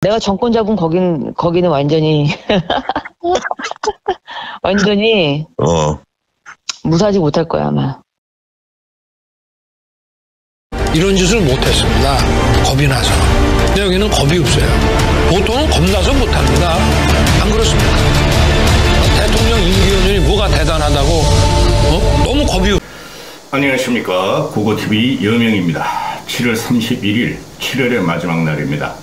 내가 정권 잡은 거기는 완전히, 완전히 무사지 못할 거야, 아마. 이런 짓을 못했습니다. 겁이 나서. 근데 여기는 겁이 없어요. 보통은 겁나서 못합니다. 안 그렇습니까? 대통령 임기연전이 뭐가 대단하다고 너무 겁이 없어요. 안녕하십니까. 고고TV 여명입니다. 7월 31일 7월의 마지막 날입니다.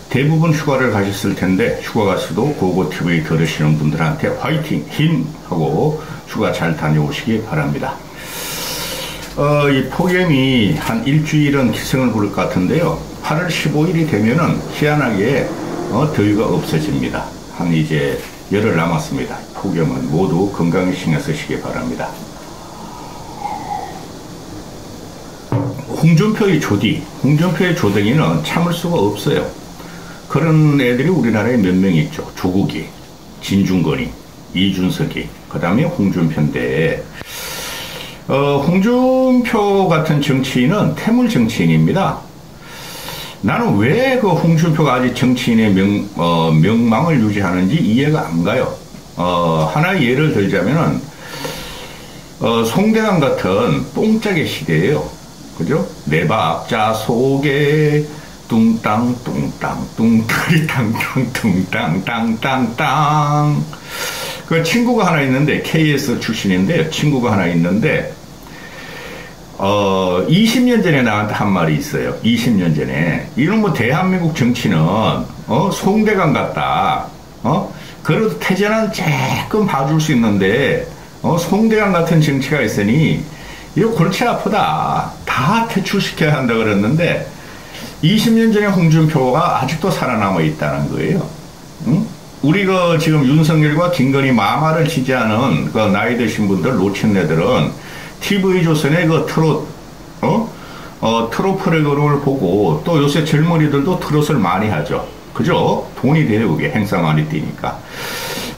대부분 휴가를 가셨을 텐데 휴가 가서도 고고TV 들으시는 분들한테 화이팅 힘 하고 휴가 잘 다녀오시기 바랍니다. 이 폭염이 한 일주일은 기승을 부를 것 같은데요. 8월 15일이 되면은 희한하게 더위가 없어집니다. 한 이제 열흘 남았습니다. 폭염은 모두 건강에 신경 쓰시기 바랍니다. 홍준표의 조댕이는 참을 수가 없어요. 그런 애들이 우리나라에 몇 명 있죠. 조국이, 진중권이, 이준석이, 그 다음에 홍준표인데, 홍준표 같은 정치인은 태물 정치인입니다. 나는 왜 그 홍준표가 아직 정치인의 명망을 유지하는지 이해가 안 가요. 하나의 예를 들자면은, 송대관 같은 뽕짝의 시대예요. 그죠? 내 박자 속에 뚱땅 뚱땅 뚱땅이 땅땅 뚱땅 땅땅땅. 그 친구가 하나 있는데 KS 출신인데 친구가 하나 있는데 20년 전에 나한테 한 말이 있어요. 20년 전에 이런 뭐 대한민국 정치는 송대관 같다. 그래도 태전은 조금 봐줄 수 있는데 송대관 같은 정치가 있으니 이거 골치 아프다. 다 퇴출시켜야 한다 그랬는데 20년 전에 홍준표가 아직도 살아남아 있다는 거예요. 응? 우리 지금 윤석열과 김건희 마마를 지지하는 그 나이 드신 분들, 노친네들은 TV조선의 그 트롯, 트롯 프로그램을 보고 또 요새 젊은이들도 트롯을 많이 하죠. 그죠? 돈이 돼요, 그게. 행사 많이 뛰니까.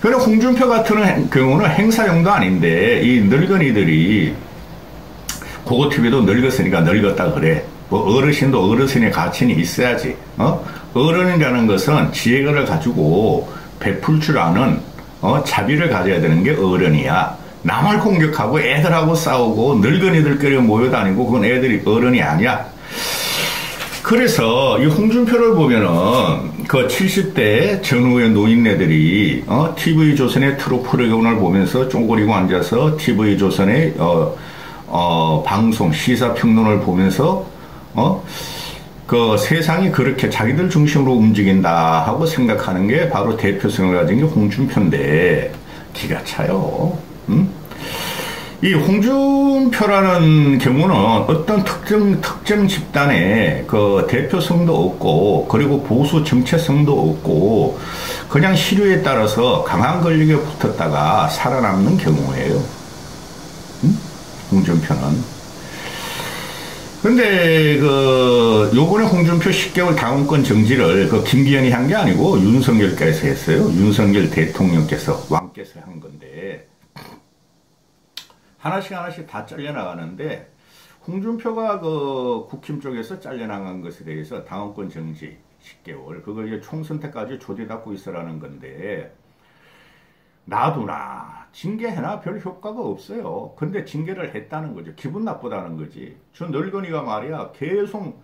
그리고 홍준표 같은 경우는 행사용도 아닌데 이 늙은이들이 고고TV도 늙었으니까 늙었다 그래. 뭐 어르신도 어르신의 가치는 있어야지. 어른이라는 것은 지혜를 가지고 베풀 줄 아는 자비를 가져야 되는 게 어른이야. 남을 공격하고 애들하고 싸우고 늙은이들끼리 모여다니고 그건 애들이 어른이 아니야. 그래서 이 홍준표를 보면은 그 70대 전후의 노인네들이 TV조선의 트롯 프로그램을 보면서 쪼그리고 앉아서 TV조선의 방송 시사평론을 보면서 그 세상이 그렇게 자기들 중심으로 움직인다 하고 생각하는 게 바로 대표성을 가진 게 홍준표인데 기가 차요. 이 홍준표라는 경우는 어떤 특정 집단의 그 대표성도 없고 그리고 보수 정체성도 없고 그냥 시류에 따라서 강한 권력에 붙었다가 살아남는 경우예요. 홍준표는. 근데 요번에 홍준표 10개월 당원권 정지를 김기현이 한 게 아니고 윤석열께서 했어요. 윤석열 대통령께서, 왕께서 한 건데, 하나씩 다 잘려나가는데, 홍준표가 국힘 쪽에서 잘려나간 것에 대해서 당원권 정지 10개월, 그걸 이제 총선 때까지 조대받고 있으라는 건데, 놔두나 징계해나 별 효과가 없어요. 근데 징계를 했다는 거죠. 기분 나쁘다는 거지. 저 늙은이가 말이야 계속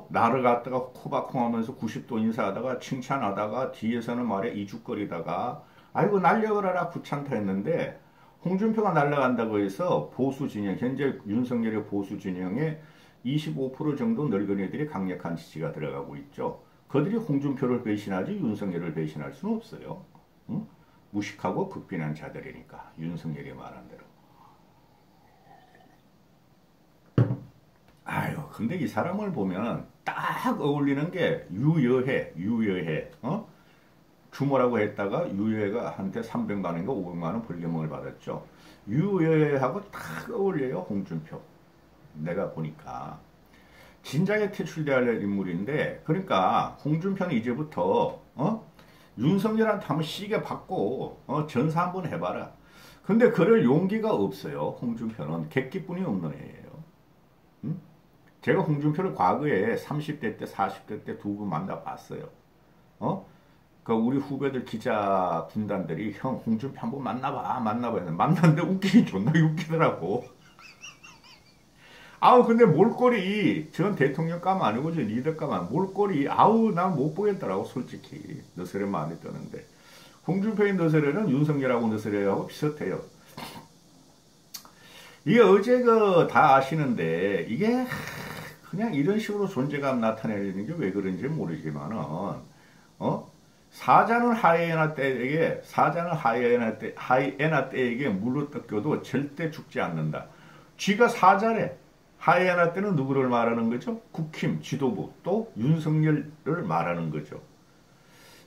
나를 갖다가 코박콩하면서 90도 인사하다가 칭찬하다가 뒤에서는 말이야 이죽거리다가 아이고 날려버려라 귀찮다 했는데 홍준표가 날라간다고 해서 보수 진영, 현재 윤석열의 보수 진영에 25% 정도 늙은이들이 강력한 지지가 들어가고 있죠. 그들이 홍준표를 배신하지 윤석열을 배신할 수는 없어요. 응? 무식하고 극빈한 자들이니까 윤석열이 말한 대로. 아유, 근데 이 사람을 보면 딱 어울리는 게 유여해. 주모라고 했다가 유여해가 한테 300만 원인가 500만 원 벌금을 받았죠. 유여해하고 딱 어울려요, 홍준표. 내가 보니까 진작에 퇴출돼야 할 인물인데, 그러니까 홍준표는 이제부터 윤석열한테 한번 시계 받고 전사 한번 해봐라. 근데 그럴 용기가 없어요. 홍준표는 객기뿐이 없는 애예요. 제가 홍준표를 과거에 30대 때 40대 때 두 번 만나봤어요. 그 우리 후배들 기자 군단들이 형 홍준표 한번 만나봐 했는데 만났는데 웃기긴 존나 웃기더라고. 아우 근데 몰골이 전 대통령 감 아니고 저 리더 감 아니고 몰골이 아우 난 못 보겠더라고 솔직히. 너스레 많이 뜨는데 홍준표의 너스레는 윤석열하고 너스레하고 비슷해요. 이게 어제 그 다 아시는데 이게 그냥 이런 식으로 존재감 나타내는 게 왜 그런지 모르지만은 사자는 하이에나 떼에게 물로 뜯겨도 절대 죽지 않는다. 쥐가 사자래. 하이에나 떼는 누구를 말하는 거죠? 국힘, 지도부, 또 윤석열을 말하는 거죠.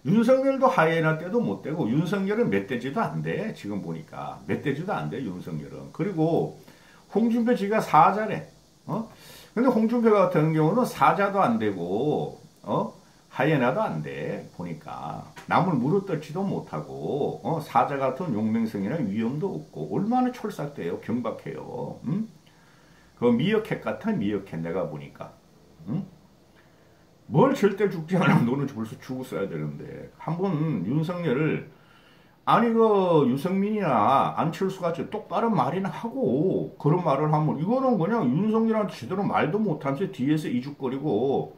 윤석열도 하이에나 떼도 못 되고 윤석열은 멧돼지도 안 돼. 지금 보니까 멧돼지도 안 돼. 윤석열은. 그리고 홍준표 쥐가 사자래. 근데 홍준표 같은 경우는 사자도 안 되고 하이에나도 안 돼. 보니까 남을 물어뜯지도 못하고 사자 같은 용맹성이나 위험도 없고 얼마나 촐싹돼요. 경박해요. 그 미어캣 같아. 미어캣 내가 보니까. 뭘 절대 죽지 않으면 너는 벌써 죽었어야 되는데 한번 윤석열을 아니 그 유승민이나 안철수 같이 똑바른 말이나 하고 그런 말을 하면 이거는 그냥 윤석열한테 제대로 말도 못하면서 뒤에서 이죽거리고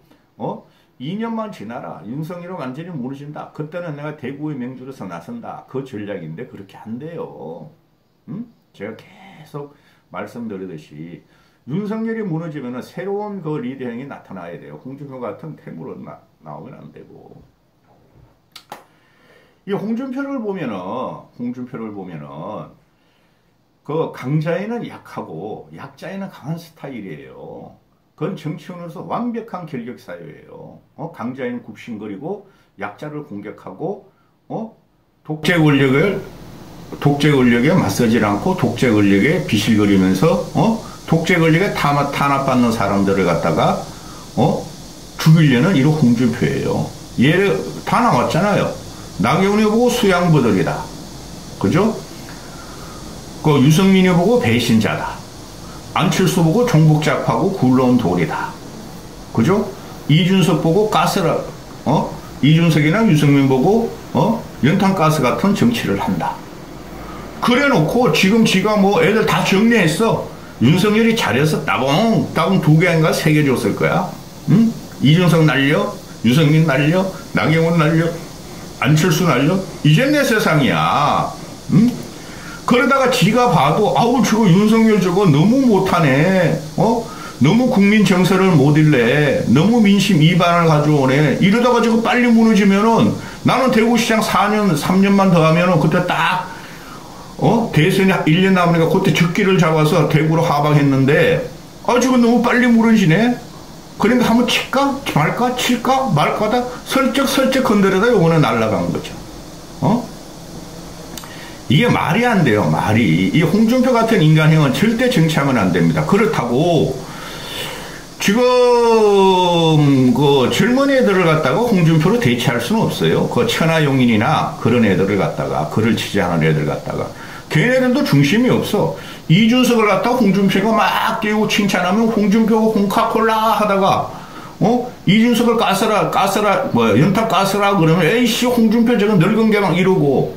2년만 지나라. 윤석열은 완전히 무너진다. 그때는 내가 대구의 명주로서 나선다. 그 전략인데 그렇게 안 돼요. 제가 계속 말씀드리듯이 윤석열이 무너지면 새로운 그 리더형이 나타나야 돼요. 홍준표 같은 태물로 나오면 안 되고. 이 홍준표를 보면은 그 강자에는 약하고 약자에는 강한 스타일이에요. 그건 정치인으로서 완벽한 결격 사유예요. 강자에는 굽신거리고 약자를 공격하고 독재 권력에 맞서질 않고 독재 권력에 비실거리면서 독재 권력에 탄압받는 사람들을 갖다가 죽이려는 이런 홍준표예요. 얘를 다 나왔잖아요. 나경원이 보고 수양부들이다. 그죠? 그 유승민이 보고 배신자다. 안철수 보고 종북작하고 굴러온 돌이다. 그죠? 이준석 보고 가스라, 이준석이나 유승민 보고, 연탄가스 같은 정치를 한다. 그래 놓고 지금 지가 뭐 애들 다 정리했어. 윤석열이 잘해서 따봉 2개인가 3개 줬을 거야. 응? 이준석 날려, 유승민 날려, 나경원 날려, 안철수 날려. 이제 내 세상이야. 응? 그러다가 지가 봐도 아우 저거 윤석열 저거 너무 못하네. 너무 국민 정서를 못 읽네. 너무 민심 이반을 가져오네. 이러다가 저거 빨리 무너지면은 나는 대구시장 4년 3년만 더 하면은 그때 딱 대선이 1년 남으니까 그때 적기를 잡아서 대구로 하방했는데 저거 너무 빨리 무너지네. 그러니까 한번 칠까 말까 칠까 말까다 슬쩍 건드려다 요거는 날아간 거죠. 이게 말이 안 돼요. 말이. 이 홍준표 같은 인간형은 절대 정치하면 안 됩니다. 그렇다고 지금 그 젊은 애들을 갖다가 홍준표로 대체할 수는 없어요. 그 천하용인이나 그런 애들을 갖다가 글을 지지하는 애들 갖다가 걔네들도 중심이 없어. 이준석을 갖다가 홍준표가 막 띄우고 칭찬하면 홍준표 홍카콜라 하다가 이준석을 가스라 연탄 가스라 그러면 에이씨 홍준표 저거 늙은 개막 이러고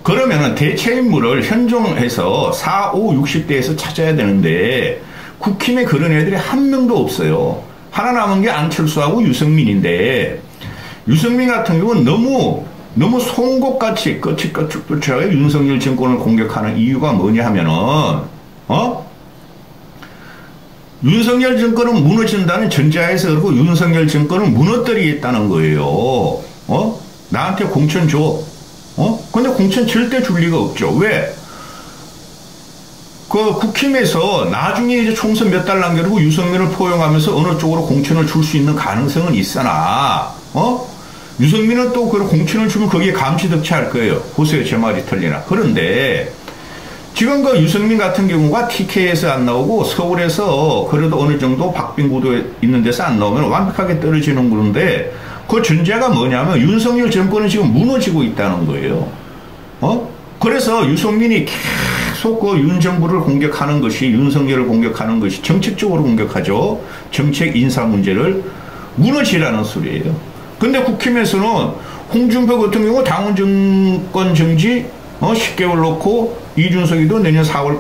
그러면은 대체 인물을 현종해서 4, 5, 60대에서 찾아야 되는데 국힘에 그런 애들이 한 명도 없어요. 하나 남은 게 안철수하고 유승민인데 유승민 같은 경우는 너무 송곳같이 끝이 윤석열 정권을 공격하는 이유가 뭐냐 하면은 윤석열 정권은 무너진다는 전제하에서 그러고 윤석열 정권은 무너뜨리겠다는 거예요. 나한테 공천 줘. 근데 공천 절대 줄 리가 없죠. 왜? 그 국힘에서 나중에 이제 총선 몇 달 남겨두고 유승민을 포용하면서 어느 쪽으로 공천을 줄 수 있는 가능성은 있으나, 유승민은 또 그 공천을 주면 거기에 감시덕치할 거예요. 보세요, 제 말이 틀리나. 그런데 지금 그 유승민 같은 경우가 TK에서 안 나오고 서울에서 그래도 어느 정도 박빙구도 있는 데서 안 나오면 완벽하게 떨어지는 건데 그 전제가 뭐냐면 윤석열 정권은 지금 무너지고 있다는 거예요. 그래서 유승민이 계속 그 윤 정부를 공격하는 것이 윤석열을 공격하는 것이 정책적으로 공격하죠. 정책 인사 문제를 무너지라는 소리예요. 근데 국힘에서는 홍준표 같은 경우 당원 정권 정지 10개월 놓고 이준석이도 내년 4월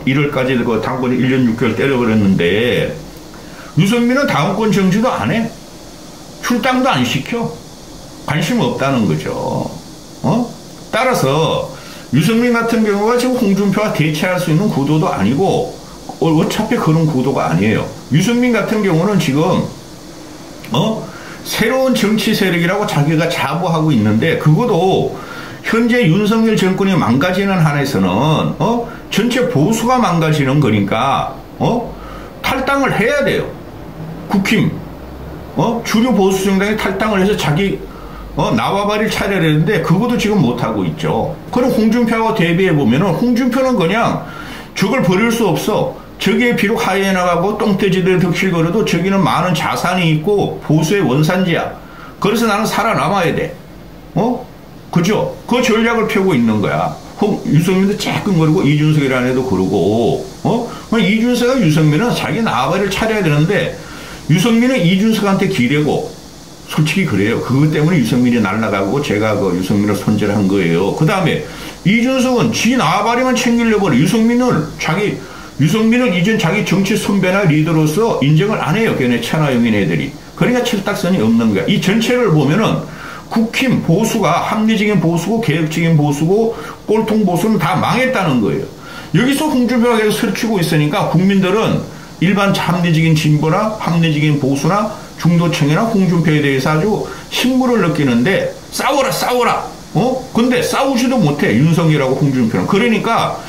1월까지 그 당권 1년 6개월 때려버렸는데 유승민은 당권 정지도 안 해. 출당도 안 시켜. 관심 없다는 거죠. 따라서 유승민 같은 경우가 지금 홍준표와 대치할 수 있는 구도도 아니고 어차피 그런 구도가 아니에요. 유승민 같은 경우는 지금 새로운 정치 세력이라고 자기가 자부하고 있는데 그것도 현재 윤석열 정권이 망가지는 한에서는 전체 보수가 망가지는 거니까 탈당을 해야 돼요. 국힘 주류 보수 정당이 탈당을 해서 자기 나와바리를 차려야 되는데 그것도 지금 못하고 있죠. 그럼 홍준표하고 대비해 보면은 홍준표는 그냥 저걸 버릴 수 없어. 저기에 비록 하회에 나가고 똥돼지들 덕실거려도 저기는 많은 자산이 있고 보수의 원산지야. 그래서 나는 살아남아야 돼. 그죠? 그 전략을 펴고 있는 거야. 유승민도 쬐끔거리고 이준석이라는 애도 그러고 이준석과 유승민은 자기 나와바리를 차려야 되는데 유승민은 이준석한테 기대고 솔직히 그래요. 그것 때문에 유승민이 날아가고 제가 그 유승민을 손절한 거예요. 그 다음에 이준석은 지 나와바리만 챙기려고 유승민은 이젠 자기 정치 선배나 리더로서 인정을 안 해요. 걔네 천하용인 애들이. 그러니까 철딱선이 없는 거야. 이 전체를 보면은 국힘 보수가 합리적인 보수고 개혁적인 보수고 꼴통 보수는 다 망했다는 거예요. 여기서 홍준표가 계속 설치고 있으니까 국민들은 일반 합리적인 진보나 합리적인 보수나 중도층이나 홍준표에 대해서 아주 신물을 느끼는데 싸워라. 근데 싸우지도 못해. 윤석열하고 홍준표는. 그러니까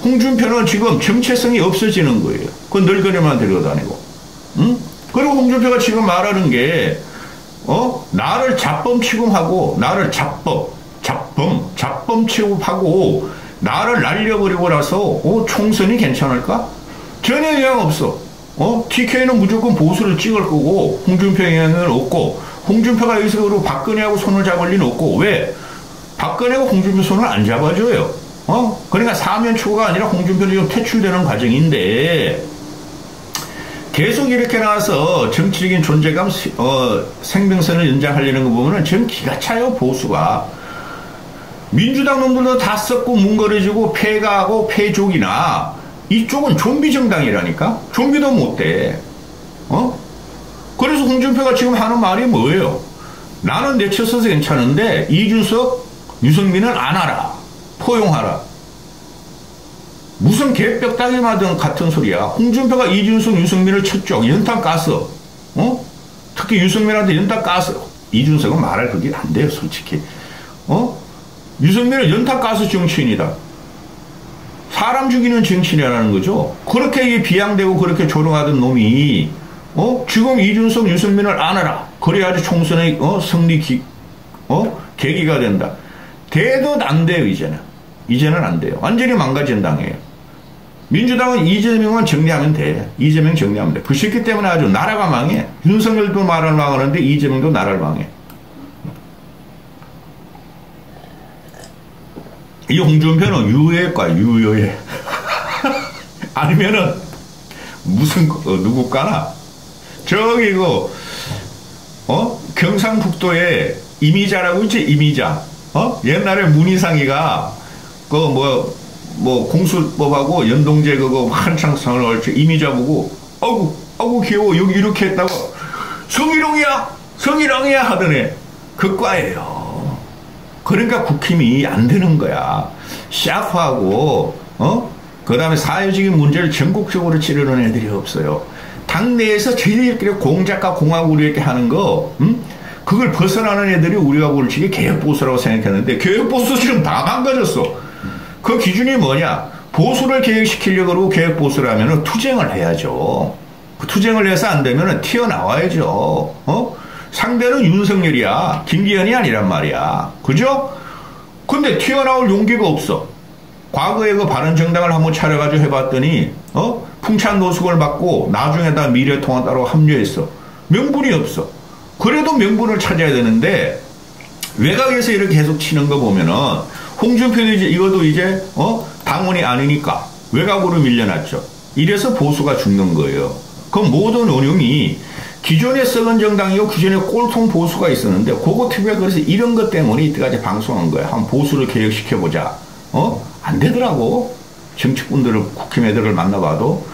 홍준표는 지금 정체성이 없어지는 거예요. 그 늙은이만 데려다니고. 그리고 홍준표가 지금 말하는 게 나를 잡범 취급하고 나를 잡범 취급하고 나를 날려버리고 나서 총선이 괜찮을까? 전혀 영향 없어. TK는 무조건 보수를 찍을 거고 홍준표 영향은 없고 홍준표가 여기서 그리고 박근혜하고 손을 잡을 리는 없고 왜? 박근혜가 홍준표 손을 안 잡아줘요. 그러니까 사면 추구가 아니라 홍준표는 지금 퇴출되는 과정인데 계속 이렇게 나와서 정치적인 존재감 생명선을 연장하려는 거 보면은 지금 기가 차요. 보수가 민주당 놈들도 다 썩고 뭉거려지고 폐가하고 폐족이나 이쪽은 좀비 정당이라니까. 좀비도 못돼. 그래서 홍준표가 지금 하는 말이 뭐예요? 나는 내쳐서서 괜찮은데 이준석 유승민은 안 하라. 포용하라. 무슨 개벽다기 맞은 같은 소리야. 홍준표가 이준석 유승민을 쳤죠. 연탄 깠어. 특히 유승민한테 연탄 깠어. 이준석은 말할 그게 안 돼요. 솔직히. 유승민은 연탄 가스 정치인이다. 사람 죽이는 정치인이라는 거죠. 그렇게 비양되고 그렇게 조롱하던 놈이 지금 이준석 유승민을 안아라. 그래야지 총선의 승리 계기가 된다. 돼도 안 돼요. 이제는 안 돼요. 완전히 망가진 당이에요. 민주당은 이재명만 정리하면 돼. 이재명 정리하면 돼. 그 새끼 때문에 아주 나라가 망해. 윤석열도 나라를 망하는데 이재명도 나라를 망해. 이 홍준표는 유효일까? 유효해. 아니면은 무슨 누구 까나? 저기 경상북도에 이미자라고 있지. 이미자. 옛날에 문희상이가 공수법하고 연동제 그거 한창 상을 걸쳐 이미자 보고 아구 귀여워 여기 이렇게 했다고 성희롱이야 하더니 그 과예요. 그러니까 국힘이 안 되는 거야. 샤프하고 그 다음에 사회적인 문제를 전국적으로 치르는 애들이 없어요. 당내에서 저희들끼리 공작과 공화국을 이렇게 하는 거 그걸 벗어나는 애들이 우리가 골치기 개혁보수라고 생각했는데 개혁보수 지금 다 망가졌어. 그 기준이 뭐냐? 보수를 개혁시키려고 그러고 개혁보수를 하면은 투쟁을 해야죠. 그 투쟁을 해서 안 되면은 튀어나와야죠. 상대는 윤석열이야. 김기현이 아니란 말이야. 그죠? 근데 튀어나올 용기가 없어. 과거에 그 바른정당을 한번 차려가지고 해봤더니 풍찬 노숙을 받고 나중에다 미래통합당으로 합류했어. 명분이 없어. 그래도 명분을 찾아야 되는데 외곽에서 이렇게 계속 치는 거 보면은 홍준표도 이것도 이제 당원이 아니니까 외곽으로 밀려났죠. 이래서 보수가 죽는 거예요. 그 모든 원흉이 기존에 썩은 정당이고 기존에 꼴통 보수가 있었는데 그거 TV가 그래서 이런 것 때문에 이때까지 방송한 거야. 한번 보수를 개혁시켜보자. 안 되더라고. 정치꾼들을 국힘애들을 만나봐도.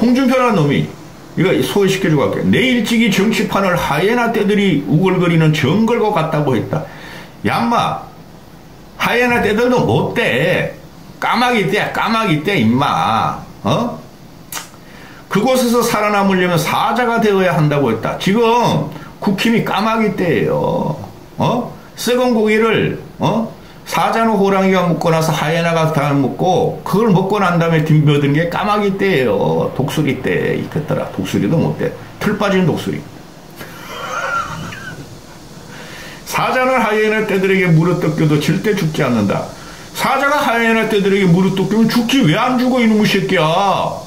홍준표라는 놈이 이거 소개시켜주고 갈게. 내일찍이 정치판을 하이에나 떼들이 우글거리는 정글과 같다고 했다. 얌마 하이에나 떼들도 못 떼. 까마귀 떼 까마귀 떼 임마. 그곳에서 살아남으려면 사자가 되어야 한다고 했다. 지금 국힘이 까마귀 떼예요. 썩은 고기를 사자는 호랑이가 먹고 나서 하이에나가 다 먹고 그걸 먹고 난 다음에 뒷벼든 게 까마귀 떼예요. 독수리 떼 있겠더라. 독수리도 못 떼. 틀 빠진 독수리. 사자는 하이에나 떼들에게 물어뜯겨도 절대 죽지 않는다. 사자가 하이에나 떼들에게 물어뜯기면 죽지 왜 안 죽어 이놈의 새끼야.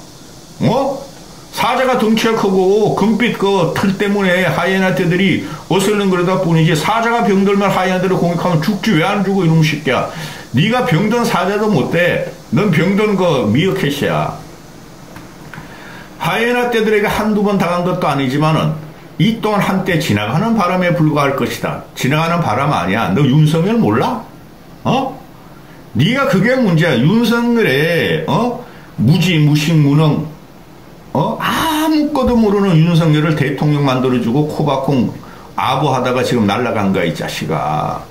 사자가 덩치가 크고 금빛 그 털 때문에 하이에나 떼들이 어슬렁 그러다 뿐이지 사자가 병들면 하이에나들을 공격하면 죽지 왜 안 죽어 이놈의 새끼야. 네가 병든 사자도 못 돼. 넌 병든 그 미어캣이야. 하이에나 떼들에게 한두 번 당한 것도 아니지만은 이 또한 한때 지나가는 바람에 불과할 것이다. 지나가는 바람 아니야. 너 윤석열 몰라? 네가 그게 문제야. 윤석열의 무지 무식 무능 아무것도 모르는 윤석열을 대통령 만들어주고 코바콩 아부하다가 지금 날아간 거야 이 자식아.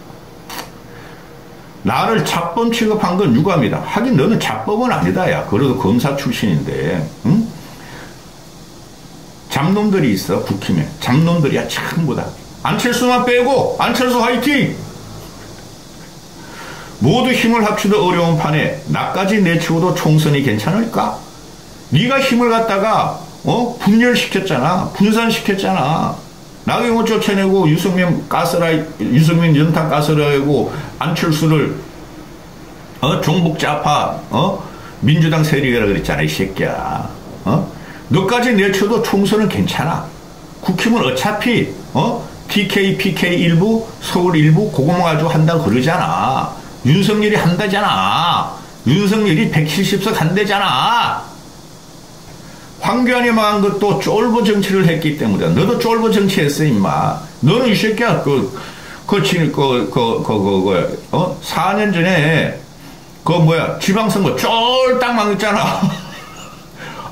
나를 잡범 취급한 건 유감이다. 하긴 너는 잡범은 아니다 야. 그래도 검사 출신인데 응? 잡놈들이 있어 국힘에. 잡놈들이야 전부 다. 안철수만 빼고 안철수 화이팅. 모두 힘을 합치도 어려운 판에 나까지 내치고도 총선이 괜찮을까? 네가 힘을 갖다가 분열시켰잖아. 분산시켰잖아. 나경원 쫓아내고 유승민 연탄 가스라이고 안철수를 종북좌파 민주당 세력이라 그랬잖아 이 새끼야. 너까지 내쳐도 총선은 괜찮아. 국힘은 어차피 TK, PK 일부, 서울 일부 그거만 가지고 한다고 그러잖아. 윤석열이 한다잖아. 윤석열이 170석 한대잖아. 황교안이 망한 것도 쫄보 정치를 했기 때문이야. 너도 쫄보 정치했어 임마. 너는 이 새끼야 4년 전에 지방선거 쫄딱 망했잖아.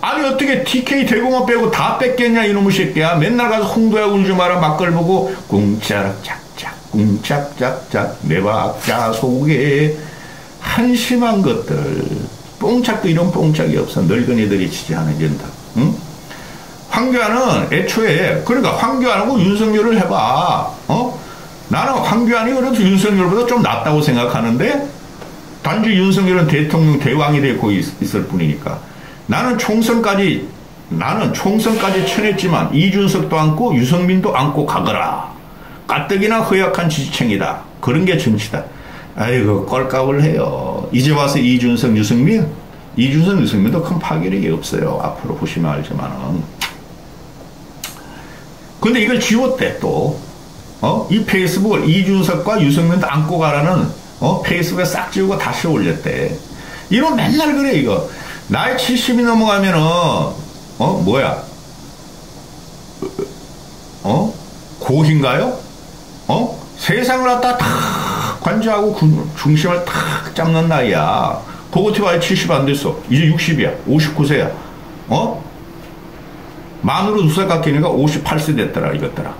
아니 어떻게 TK 대구만 빼고 다 뺏겠냐 이놈의 새끼야. 맨날 가서 홍도야 울지 마라 막걸 보고 꿍짝짝짝 꿍짝짝짝 내 박자 속에 한심한 것들. 뽕짝도 이런 뽕짝이 없어. 늙은이들이 지지하는 전다. 응? 황교안은 애초에 그러니까 황교안하고 윤석열을 해봐. 나는 황교안이 그래도 윤석열보다 좀 낫다고 생각하는데 단지 윤석열은 대통령 대왕이 되고 있을 뿐이니까. 나는 총선까지 쳐냈지만 이준석도 안고 유승민도 안고 가거라. 가뜩이나 허약한 지지층이다. 그런 게 정치다. 아이고 꼴값을 해요. 이제 와서 이준석 유승민도 큰 파괴력이 없어요. 앞으로 보시면 알지만은. 근데 이걸 지웠대 또. 이 페이스북을 이준석과 유승민도 안고 가라는 페이스북에 싹 지우고 다시 올렸대. 이런 맨날 그래 이거. 나이 70이 넘어가면은 고인가요? 세상을 갖다 다 관저하고 중심을 탁 잡는 나이야. 고고티바에 70 안 됐어. 이제 60이야. 59세야. 만으로 2살 깎이니까 58세 됐더라 이것더라.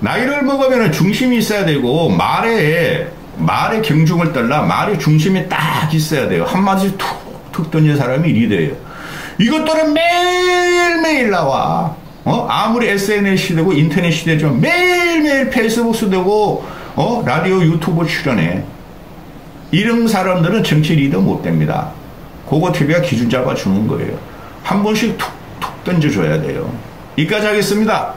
나이를 먹으면 중심이 있어야 되고 말에 경중을 떨라. 말에 중심이 딱 있어야 돼요. 한마디 툭툭 던진 사람이 리더예요. 이것들은 매일매일 나와. 아무리 SNS 시대고 인터넷 시대지만 매일매일 페이스북 쓰고 라디오 유튜브 출연해. 이런 사람들은 정치 리더 못 됩니다. 그거 TV가 기준 잡아주는 거예요. 한 번씩 툭툭 던져줘야 돼요. 여기까지 하겠습니다.